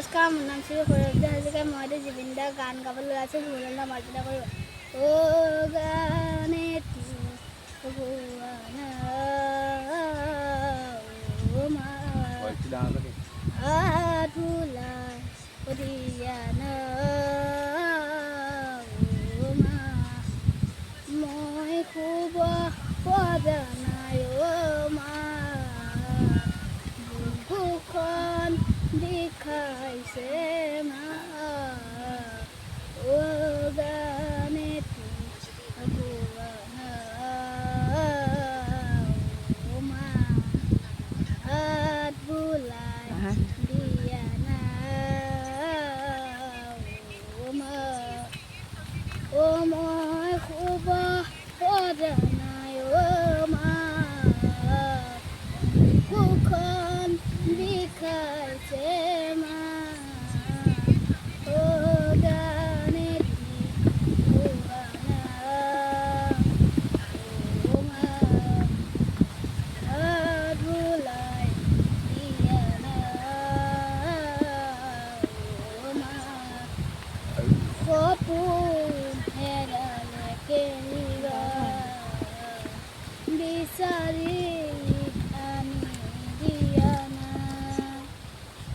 নমস্কাৰ, মোৰ নাম শ্ৰী সৌৰভ হাজৰিকা। মই এতিয়া জুবিন দাৰ গান গাবলৈ আছোঁ। ভুলনা মাৰ্জনা কৰিব। অ' গানে ভগৱান অ' মা আধুলাই অধিয়ান অ' মা মই শুব পৰা নাই অ' মা বুকুখন বিষাইছে মা অ' গানে ভগৱান অ' মা হাত বোলাই দিয়া না অ' মা অ' মই শুব পৰা নাই অ' মা বুকুখন বিষাইছে মা অ' গানে ভগৱান অ' মা হাত বোলাই দিয়া না অ' মা সপোন হেৰালে কেনিবা বিচাৰি আনি দিয়া না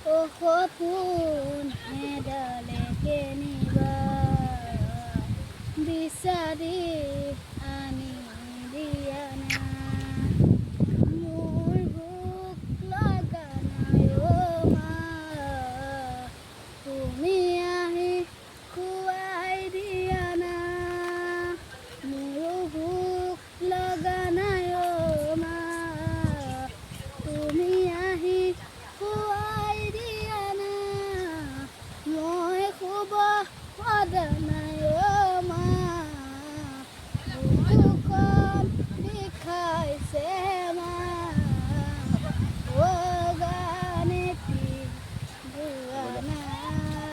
অ' সপোন হেৰালে কেনিবা বিচাৰি আনি দিয়া না মোৰ ভোক লগা নাই অ' মা তুমি আহি খুৱাই দিয়া না মোৰো ভোক লগা নাই অ' মা তুমি আহি খুৱাই দিয়া না মই শুব পৰা নাই